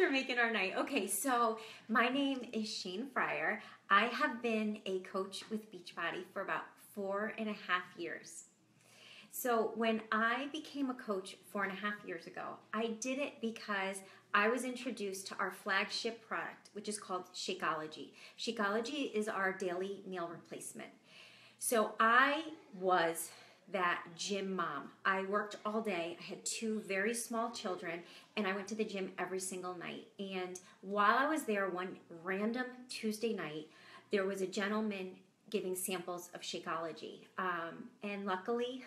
guys are making our night. Okay, so my name is Shane Fryer. I have been a coach with Beachbody for about 4.5 years. So when I became a coach 4.5 years ago, I did it because I was introduced to our flagship product, which is called Shakeology. Shakeology is our daily meal replacement. So I was that gym mom. I worked all day. I had 2 very small children, and I went to the gym every single night. And while I was there one random Tuesday night, there was a gentleman giving samples of Shakeology. And luckily,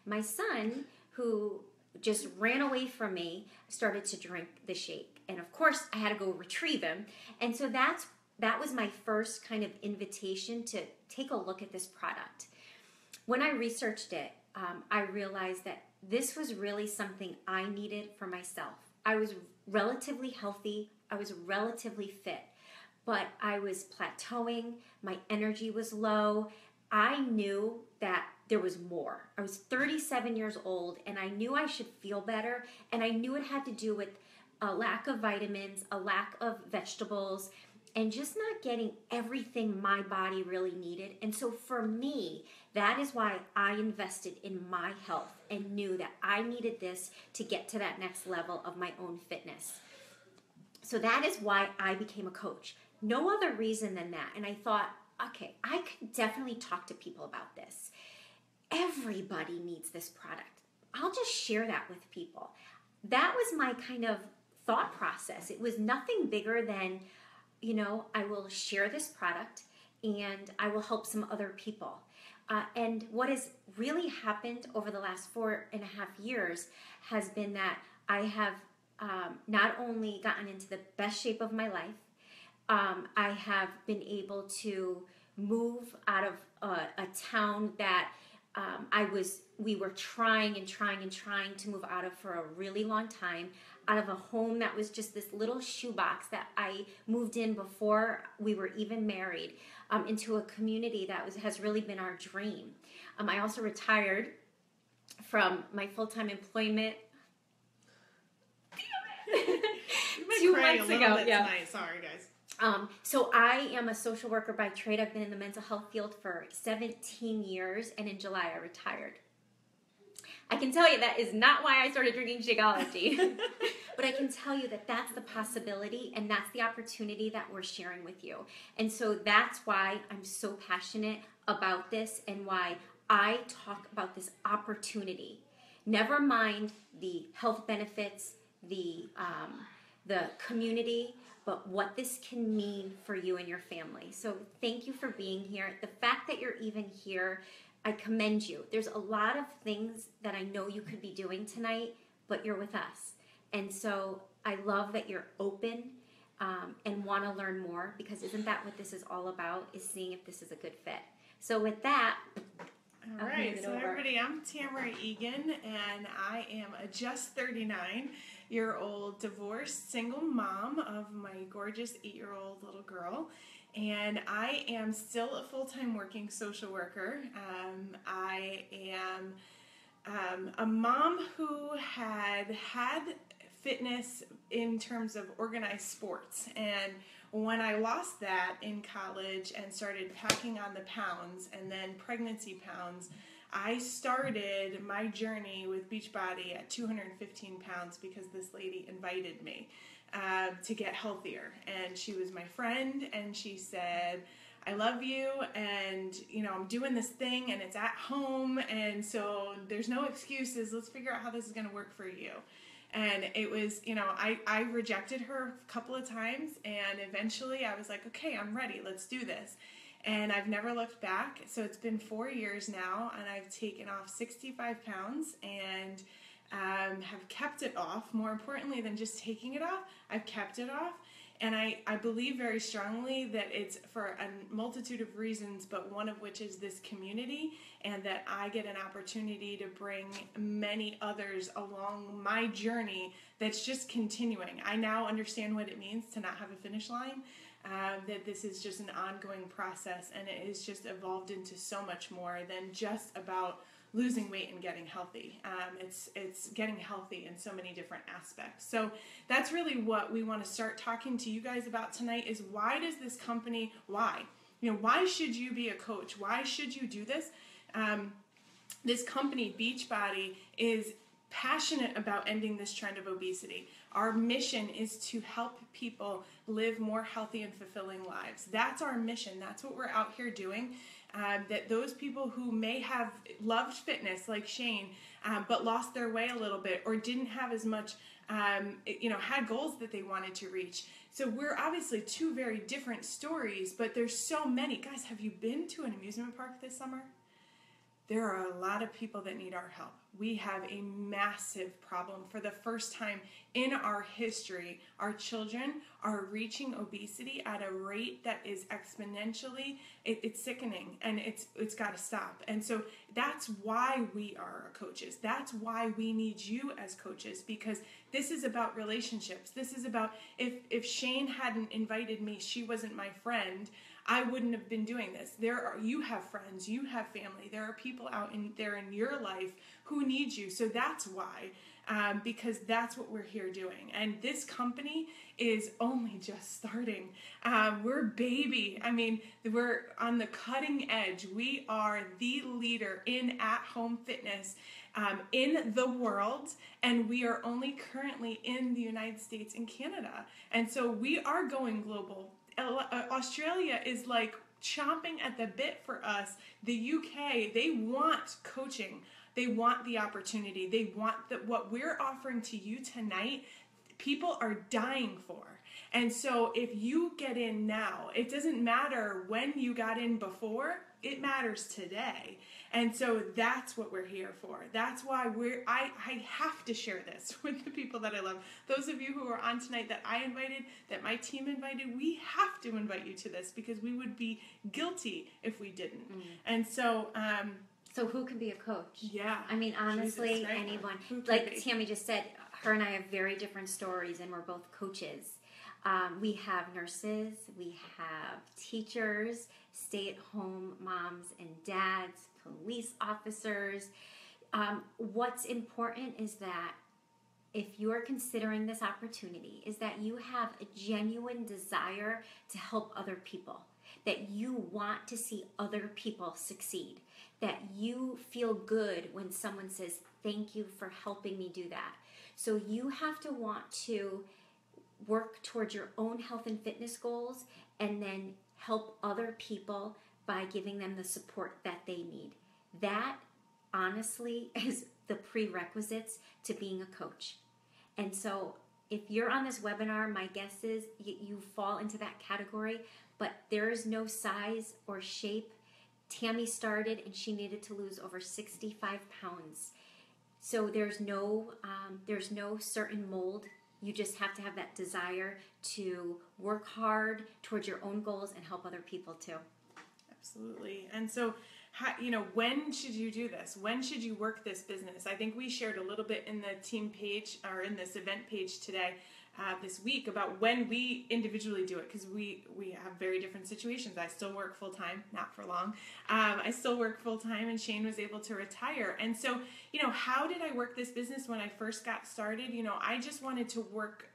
my son, who just ran away from me, started to drink the shake. And of course, I had to go retrieve him. And so that was my first kind of invitation to take a look at this product. When I researched it, I realized that this was really something I needed for myself. I was relatively healthy. I was relatively fit, but I was plateauing. My energy was low. I knew that there was more. I was 37 years old, and I knew I should feel better, and I knew it had to do with a lack of vitamins, a lack of vegetables, and just not getting everything my body really needed. And so for me, that is why I invested in my health and knew that I needed this to get to that next level of my own fitness. So that is why I became a coach. No other reason than that. And I thought, okay, I could definitely talk to people about this. Everybody needs this product. I'll just share that with people. That was my kind of thought process. It was nothing bigger than, I will share this product and I will help some other people. And what has really happened over the last 4.5 years has been that I have not only gotten into the best shape of my life, I have been able to move out of a town that we were trying to move out of for a really long time, out of a home that was just this little shoebox that I moved in before we were even married, into a community that has really been our dream. I also retired from my full-time employment 2 months ago. Tonight. Sorry, guys. So I am a social worker by trade. I've been in the mental health field for 17 years, and in July I retired. I can tell you that is not why I started drinking Shakeology, but I can tell you that that's the possibility, and that's the opportunity that we're sharing with you. And so that's why I'm so passionate about this and why I talk about this opportunity. Never mind the health benefits, the community, but what this can mean for you and your family. So thank you for being here. The fact that you're even here, I commend you. There's a lot of things that I know you could be doing tonight, but you're with us. And so I love that you're open and want to learn more, because isn't that what this is all about, is seeing if this is a good fit. So with that, all right, so everybody, I'm Tamara Egan, and I am a just 39-year-old divorced single mom of my gorgeous 8-year-old little girl. And I am still a full-time working social worker. I am a mom who had fitness in terms of organized sports. And when I lost that in college and started packing on the pounds and then pregnancy pounds, I started my journey with Beachbody at 215 pounds because this lady invited me to get healthier. And she was my friend, and she said, I love you, and I'm doing this thing and it's at home, and so there's no excuses. Let's figure out how this is going to work for you. And it was, I rejected her a couple of times, and eventually I was like, okay, I'm ready. Let's do this. And I've never looked back. So it's been 4 years now, and I've taken off 65 pounds and have kept it off. More importantly than just taking it off, I've kept it off. And I believe very strongly that it's for a multitude of reasons, but one of which is this community, and that I get an opportunity to bring many others along my journey that's just continuing. I now understand what it means to not have a finish line, that this is just an ongoing process, and it has just evolved into so much more than just about losing weight and getting healthy. It's getting healthy in so many different aspects. So that's really what we want to start talking to you guys about tonight is why does this company, why? Why should you be a coach? Why should you do this? This company, Beachbody, is passionate about ending this trend of obesity. Our mission is to help people live more healthy and fulfilling lives. That's our mission. That's what we're out here doing. That those people who may have loved fitness like Shane, but lost their way a little bit or didn't have as much, had goals that they wanted to reach. So we're obviously two very different stories, but there's so many. Guys, have you been to an amusement park this summer? There are a lot of people that need our help. We have a massive problem. For the first time in our history, our children are reaching obesity at a rate that is exponentially, it's sickening, and it's got to stop. And so that's why we are coaches. That's why we need you as coaches, because this is about relationships. This is about, if Shane hadn't invited me, she wasn't my friend, I wouldn't have been doing this. You have friends, you have family. There are people out there in your life who need you. So that's why, because that's what we're here doing. And this company is only just starting. We're baby. I mean, we're on the cutting edge. We are the leader in at-home fitness in the world, and we are only currently in the United States and Canada. And so we are going global. Australia is like chomping at the bit for us. The UK, they want coaching. They want the opportunity. They want what we're offering to you tonight, people are dying for. And so if you get in now, it doesn't matter when you got in before, it matters today. And so that's what we're here for. That's why I have to share this with the people that I love. Those of you who are on tonight that I invited, that my team invited, we have to invite you to this because we would be guilty if we didn't. Mm. And so... so who can be a coach? Yeah. I mean, honestly, Jesus, right? Anyone. Like Tammy just said, her and I have very different stories, and we're both coaches. We have nurses, we have teachers, stay-at-home moms and dads, police officers. What's important is that if you're considering this opportunity, is that you have a genuine desire to help other people, that you want to see other people succeed, that you feel good when someone says, thank you for helping me do that. So you have to want to work towards your own health and fitness goals and then help other people by giving them the support that they need. That, honestly, is the prerequisites to being a coach. And so if you're on this webinar, my guess is you fall into that category, but there is no size or shape. Tammy started and she needed to lose over 65 pounds. So there's no certain mold. You just have to have that desire to work hard towards your own goals and help other people too. Absolutely. And so, when should you do this? When should you work this business? I think we shared a little bit in the team page or in this event page today, this week, about when we individually do it, because we have very different situations. I still work full-time, not for long. I still work full-time, and Shane was able to retire. And so, how did I work this business when I first got started? I just wanted to work,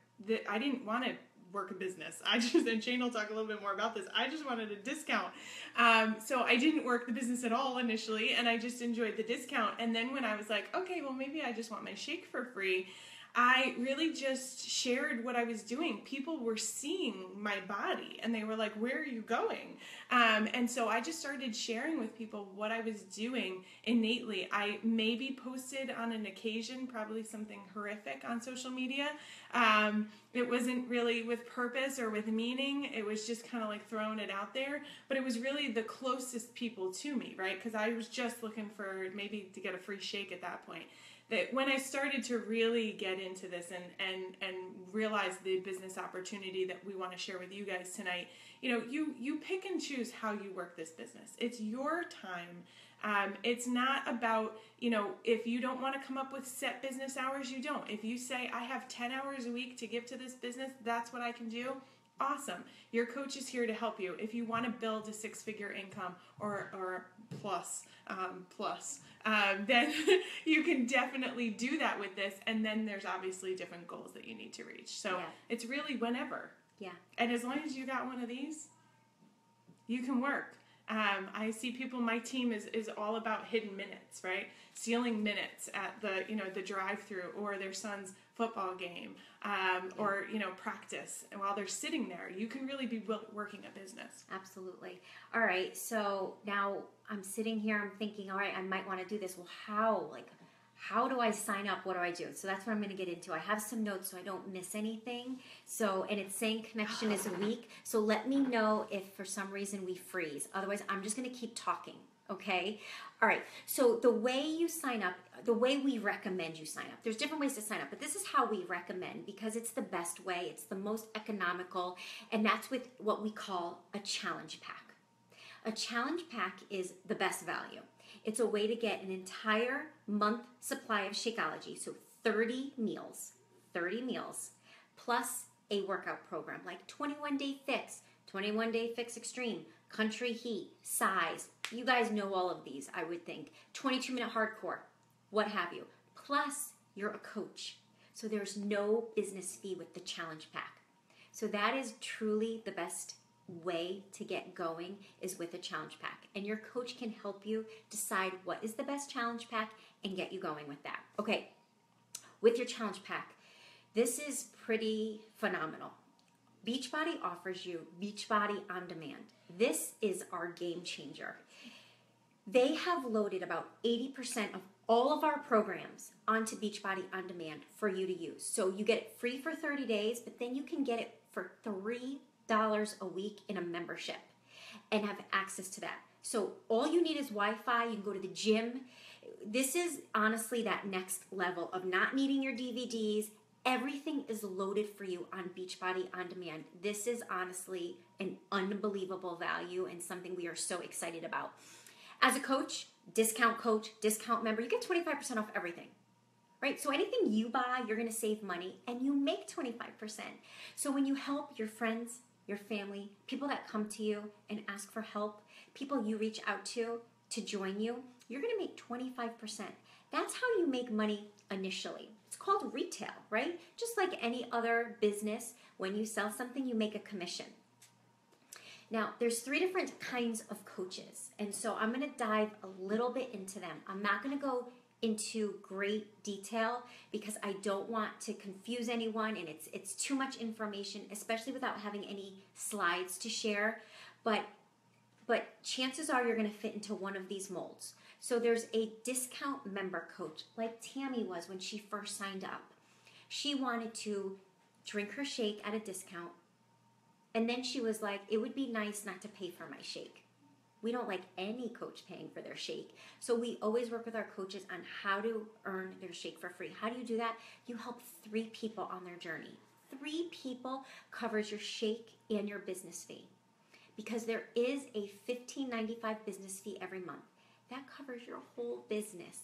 I didn't want to work a business. And Shane will talk a little bit more about this, I just wanted a discount. So I didn't work the business at all initially, and I just enjoyed the discount. And then when I was like, okay, well, maybe I just want my shake for free, I really just shared what I was doing. People were seeing my body and they were like, where are you going? And so I just started sharing with people what I was doing innately. I maybe posted on an occasion, probably something horrific on social media. It wasn't really with purpose or with meaning. It was just kind of like throwing it out there. But it was really the closest people to me, right? Because I was just looking for maybe to get a free shake at that point. That when I started to really get into this and realize the business opportunity that we want to share with you guys tonight, you pick and choose how you work this business. It's your time. It's not about, if you don't want to come up with set business hours, you don't. If you say, I have 10 hours a week to give to this business, that's what I can do, Awesome. Your coach is here to help you. If you want to build a six-figure income or plus, then you can definitely do that with this. And then there's obviously different goals that you need to reach. So it's really whenever. Yeah. And as long as you got one of these, you can work. I see people, my team is all about hidden minutes, right? Stealing minutes at the drive-through or their son's football game, or, practice. And while they're sitting there, you can really be working a business. Absolutely. All right. So now I'm sitting here, I'm thinking, all right, I might want to do this. Well, how do I sign up? What do I do? So that's what I'm going to get into. I have some notes so I don't miss anything. And it's saying connection is weak. So let me know if for some reason we freeze. Otherwise, I'm just going to keep talking. Okay? All right. So the way you sign up, the way we recommend you sign up, there's different ways to sign up, but this is how we recommend because it's the best way. It's the most economical. And that's with what we call a challenge pack. A challenge pack is the best value. It's a way to get an entire month supply of Shakeology, so 30 meals, plus a workout program like 21-day fix, 21-day fix extreme, country heat, size. You guys know all of these, I would think. 22-minute hardcore, what have you. Plus, you're a coach, so there's no business fee with the challenge pack. So that is truly the best way to get going is with a challenge pack, and your coach can help you decide what is the best challenge pack and get you going with that. Okay, with your challenge pack, this is pretty phenomenal. Beachbody offers you Beachbody On Demand. This is our game changer. They have loaded about 80% of all of our programs onto Beachbody On Demand for you to use. So you get it free for 30 days, but then you can get it for $3 a week in a membership and have access to that. So all you need is Wi-Fi. You can go to the gym. This is honestly that next level of not needing your DVDs. Everything is loaded for you on Beachbody On Demand. This is honestly an unbelievable value and something we are so excited about. As a coach, discount member, you get 25% off everything. Right? So anything you buy, you're going to save money and you make 25%. So when you help your friends, your family, people that come to you and ask for help, people you reach out to join you, you're going to make 25%. That's how you make money initially. It's called retail, right? Just like any other business, when you sell something, you make a commission. Now, there's 3 different kinds of coaches, and so I'm going to dive a little bit into them. I'm not going to go into great detail because I don't want to confuse anyone, and it's too much information, especially without having any slides to share. But chances are you're going to fit into one of these molds. So there's a discount member coach, like Tammy was when she first signed up. She wanted to drink her shake at a discount, and then she was like, it would be nice not to pay for my shake. We don't like any coach paying for their shake. So we always work with our coaches on how to earn their shake for free. How do you do that? You help 3 people on their journey. 3 people covers your shake and your business fee. Because there is a $15.95 business fee every month. That covers your whole business.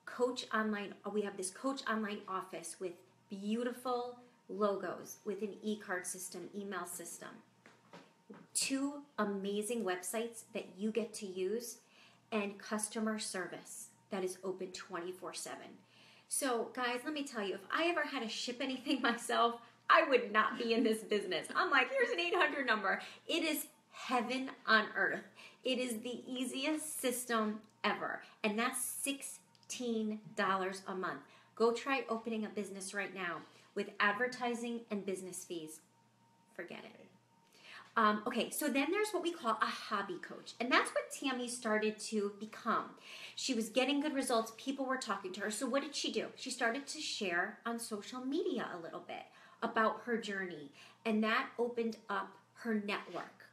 Coach Online, we have this Coach Online office with beautiful logos, with an e-card system, email system. 2 amazing websites that you get to use, and customer service that is open 24/7. So guys, let me tell you, if I ever had to ship anything myself, I would not be in this business. I'm like, here's an 800 number. It is heaven on earth. It is the easiest system ever. And that's $16 a month. Go try opening a business right now with advertising and business fees. Forget it. Okay, so then there's what we call a hobby coach. And that's what Tammy started to become. She was getting good results. People were talking to her. So what did she do? She started to share on social media a little bit about her journey. And that opened up her network.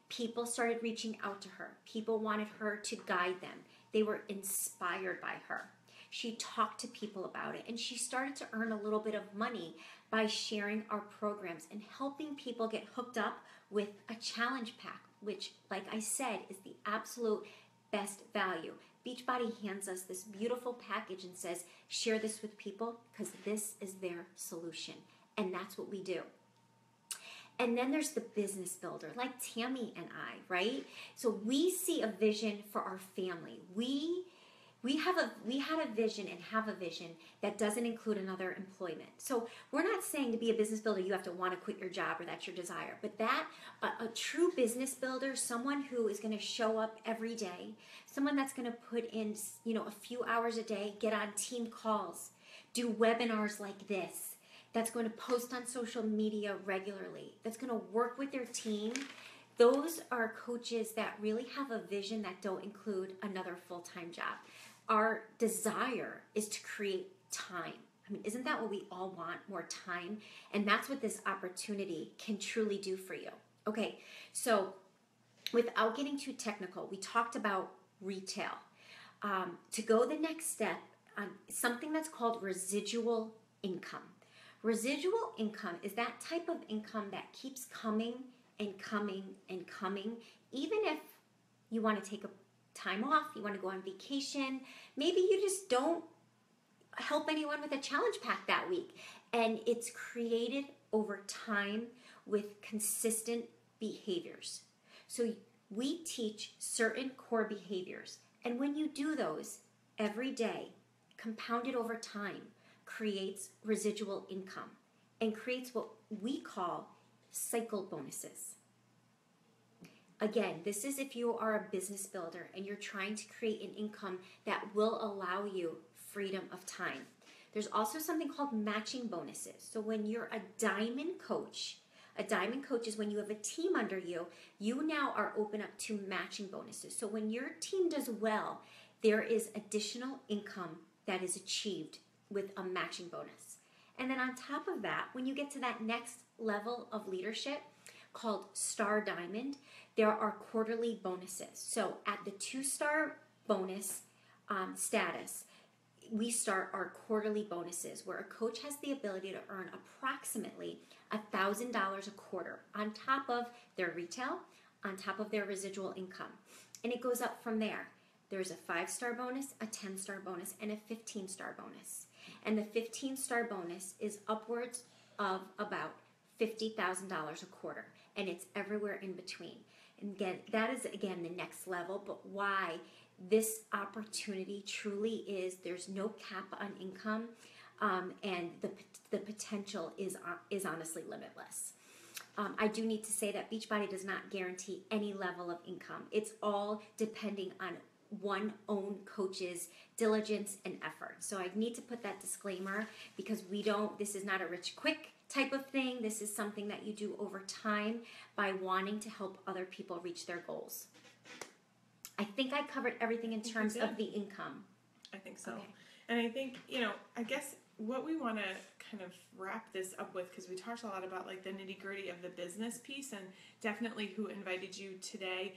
People started reaching out to her. People wanted her to guide them. They were inspired by her. She talked to people about it, and she started to earn a little bit of money by sharing our programs and helping people get hooked up with a challenge pack, which, like I said, is the absolute best value. Beachbody hands us this beautiful package and says, share this with people because this is their solution. And that's what we do. And then there's the business builder, like Tammy and I, right? So we see a vision for our family. We had a vision and have a vision that doesn't include another employment. So we're not saying to be a business builder you have to want to quit your job or that's your desire, but that a true business builder, someone who is going to show up every day, someone that's going to put in, a few hours a day, get on team calls, do webinars like this, that's going to post on social media regularly, that's going to work with their team. Those are coaches that really have a vision that don't include another full-time job. Our desire is to create time. I mean, isn't that what we all want? More time. And that's what this opportunity can truly do for you. Okay, so without getting too technical, we talked about retail. To go the next step, something that's called residual income. Residual income is that type of income that keeps coming and coming and coming, even if you want to take a time off, you want to go on vacation, maybe you just don't help anyone with a challenge pack that week. And it's created over time with consistent behaviors. So we teach certain core behaviors. And when you do those every day, compounded over time, creates residual income and creates what we call cycle bonuses. Again, this is if you are a business builder and you're trying to create an income that will allow you freedom of time. There's also something called matching bonuses. So when you're a diamond coach is when you have a team under you, you now are open up to matching bonuses. So when your team does well, there is additional income that is achieved with a matching bonus. And then on top of that, when you get to that next level of leadership called Star Diamond, there are quarterly bonuses. So at the 2-star bonus status, we start our quarterly bonuses where a coach has the ability to earn approximately $1,000 a quarter on top of their retail, on top of their residual income. And it goes up from there. There's a 5-star bonus, a 10-star bonus, and a 15-star bonus. And the 15-star bonus is upwards of about $50,000 a quarter. And it's everywhere in between. And again, that is, the next level. But why this opportunity truly is, there's no cap on income, and the potential is honestly limitless. I do need to say that Beachbody does not guarantee any level of income. It's all depending on one own coach's diligence and effort. So I need to put that disclaimer because this is not a rich quick type of thing. This is something that you do over time by wanting to help other people reach their goals. I think I covered everything in terms of the income. I think so. Okay. And I think, I guess what we want to kind of wrap this up with, because we talked a lot about like the nitty gritty of the business piece, and definitely who invited you today.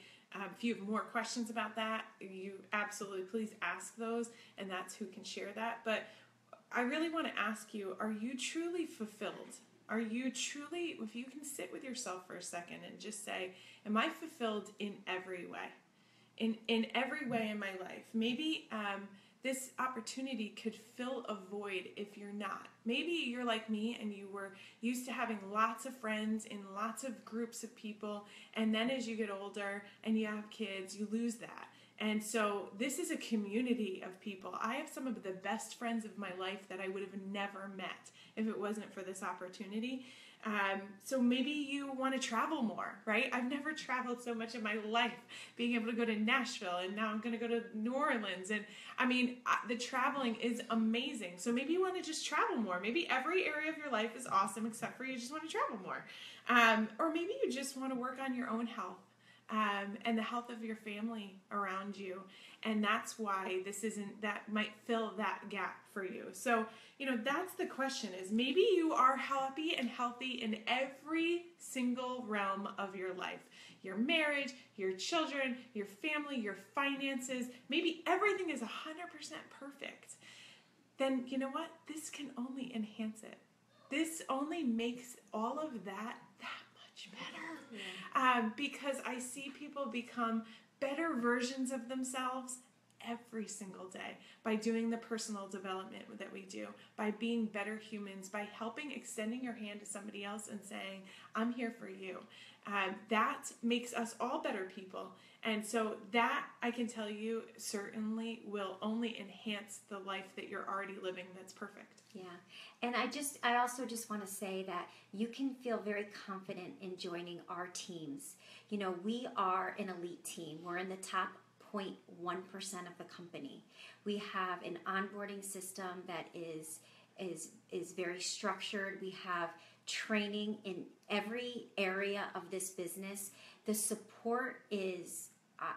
If you have more questions about that, you absolutely please ask those, and that's who can share that. But I really want to ask you, are you truly fulfilled? Are you truly, if you can sit with yourself for a second and just say, am I fulfilled in every way? In every way in my life. Maybe this opportunity could fill a void if you're not. Maybe you're like me and you were used to having lots of friends in lots of groups of people, and then as you get older and you have kids, you lose that. And so this is a community of people. I have some of the best friends of my life that I would have never met if it wasn't for this opportunity. So maybe you want to travel more, right? I've never traveled so much in my life, being able to go to Nashville, and now I'm going to go to New Orleans. And I mean, the traveling is amazing. So maybe you want to just travel more. Maybe every area of your life is awesome, except for you just want to travel more. Or maybe you just want to work on your own health. And the health of your family around you. And that's why that might fill that gap for you. So, that's the question, is maybe you are happy and healthy in every single realm of your life. Your marriage, your children, your family, your finances, maybe everything is 100% perfect. Then, you know what? This can only enhance it. This only makes all of that much better. Yeah. Because I see people become better versions of themselves every single day by doing the personal development that we do, by being better humans, by extending your hand to somebody else and saying, I'm here for you. That makes us all better people. And so that, I can tell you, certainly will only enhance the life that you're already living that's perfect. Yeah. And I also just want to say that you can feel very confident in joining our teams. You know, we are an elite team. We're in the top 0.1% of the company. We have an onboarding system that is very structured. We have training in every area of this business. The support is,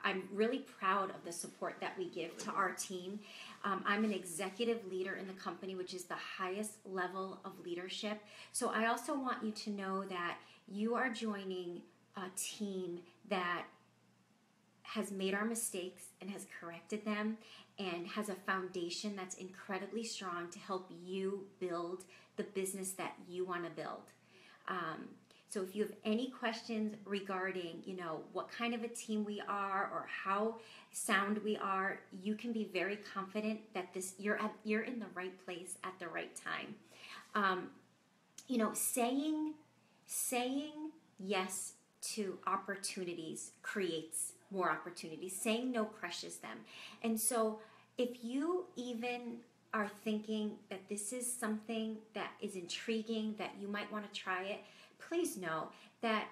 I'm really proud of the support that we give to our team. I'm an executive leader in the company, which is the highest level of leadership. So I also want you to know that you are joining a team that has made our mistakes and has corrected them and has a foundation that's incredibly strong to help you build the business that you want to build. So if you have any questions regarding, you know, what kind of a team we are or how sound we are, you can be very confident that you're in the right place at the right time. You know, saying yes to opportunities creates more opportunities. Saying no crushes them. And so if you even are thinking that this is something that is intriguing, that you might want to try it, please know that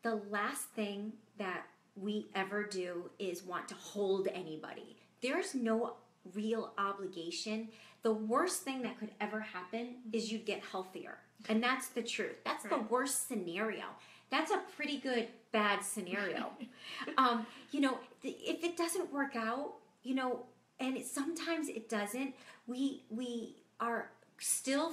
the last thing that we ever do is want to hold anybody. There's no real obligation. The worst thing that could ever happen is you'd get healthier. And that's the truth. That's right. The worst scenario. That's a pretty good bad scenario. You know, if it doesn't work out, you know, and sometimes it doesn't, we are still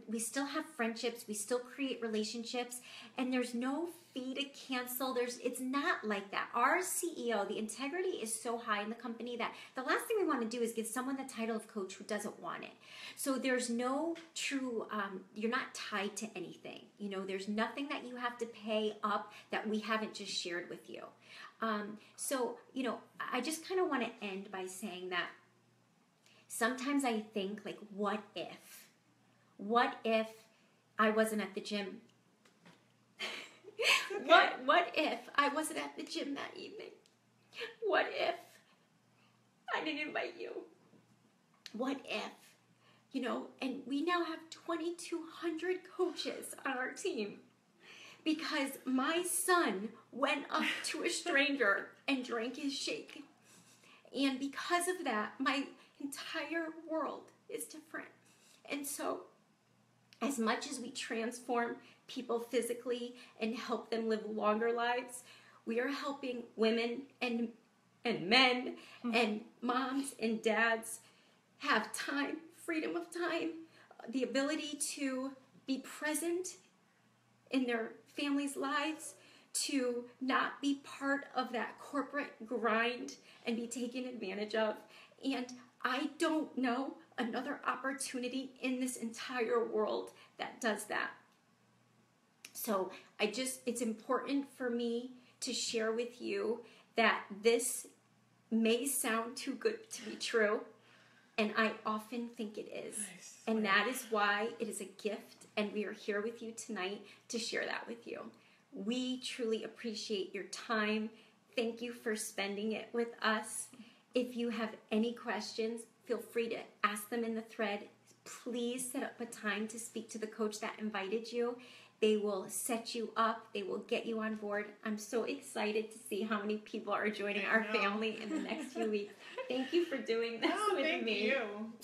we still have friendships, we still create relationships, and there's no fee to cancel. It's not like that. Our CEO, the integrity is so high in the company that the last thing we want to do is give someone the title of coach who doesn't want it. So there's no true, you're not tied to anything. You know, there's nothing that you have to pay up that we haven't just shared with you. So, you know, I just kind of want to end by saying that sometimes I think, like, what if? What if I wasn't at the gym? Okay. What if I wasn't at the gym that evening? What if I didn't invite you? What if? You know, and we now have 2,200 coaches on our team because my son went up to a stranger and drank his shake. And because of that, my entire world is different. And so, as much as we transform people physically and help them live longer lives, we are helping women and men and moms and dads have time, freedom of time, the ability to be present in their families' lives, to not be part of that corporate grind and be taken advantage of. And I don't know another opportunity in this entire world that does that. So it's important for me to share with you that this may sound too good to be true, and I often think it is. Nice. And that is why it is a gift, and we are here with you tonight to share that with you. We truly appreciate your time. Thank you for spending it with us. If you have any questions, feel free to ask them in the thread. Please set up a time to speak to the coach that invited you. They will set you up. They will get you on board. I'm so excited to see how many people are joining our family in the next few weeks. Thank you for doing this with me.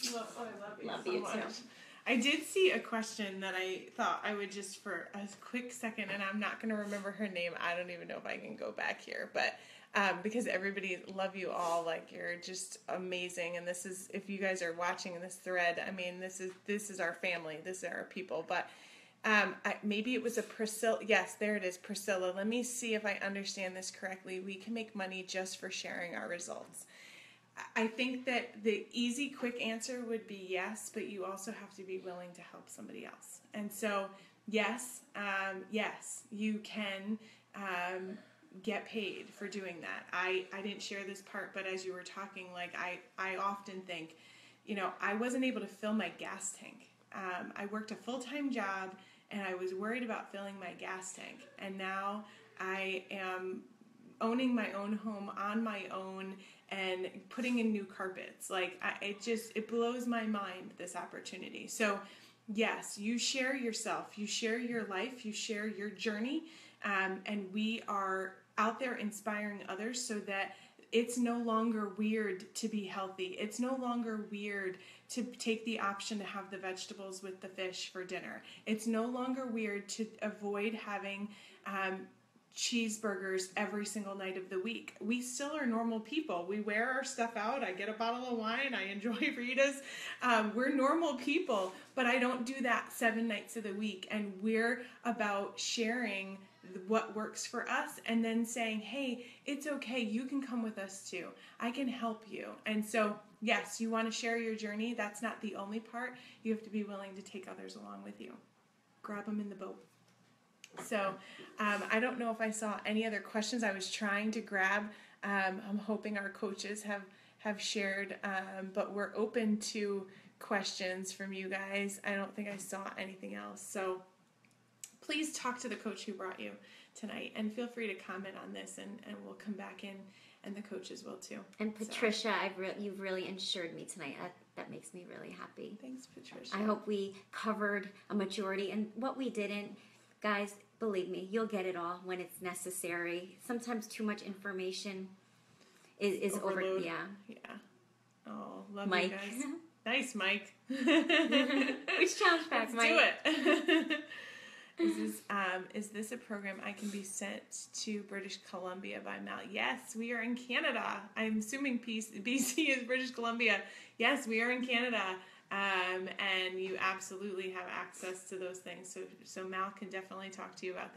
Thank you. I love you so much. Too. I did see a question that I thought I would just for a quick second, and I'm not going to remember her name. I don't even know if I can go back here, but because everybody love you all, like, you're just amazing. And this is, if you guys are watching this thread, I mean, this is our family. This is our people. But maybe it was a Priscilla. Yes, there it is, Priscilla. Let me see if I understand this correctly. We can make money just for sharing our results. I think that the easy, quick answer would be yes, but you also have to be willing to help somebody else. And so, yes, you can get paid for doing that. I didn't share this part, but as you were talking, like I often think, I wasn't able to fill my gas tank. I worked a full-time job and I was worried about filling my gas tank. And now I am owning my own home on my own and putting in new carpets. Like it blows my mind, this opportunity. So yes, you share yourself, you share your life, you share your journey, and we are out there inspiring others so that it's no longer weird to be healthy. It's no longer weird to take the option to have the vegetables with the fish for dinner. It's no longer weird to avoid having cheeseburgers every single night of the week. We still are normal people. We wear our stuff out. I get a bottle of wine. I enjoy Rita's. We're normal people, but I don't do that 7 nights of the week. And we're about sharing what works for us and then saying, hey, it's okay. You can come with us too. I can help you. And so, yes, you want to share your journey. That's not the only part. You have to be willing to take others along with you. Grab them in the boat. So I don't know if I saw any other questions. I was trying to grab. I'm hoping our coaches have shared, but we're open to questions from you guys. I don't think I saw anything else. So please talk to the coach who brought you tonight, and feel free to comment on this, and we'll come back in, and the coaches will too. And Patricia, you've really insured me tonight. That makes me really happy. Thanks, Patricia. I hope we covered a majority, and what we didn't, guys, believe me, you'll get it all when it's necessary. Sometimes too much information is overload. Yeah. Oh, love Mike. you guys. Nice, Mike. Which challenge back, Mike? Let's do it. Is this a program I can be sent to British Columbia by mail? Yes, we are in Canada. I'm assuming BC is British Columbia. Yes, we are in Canada. And you absolutely have access to those things. So Mal can definitely talk to you about that.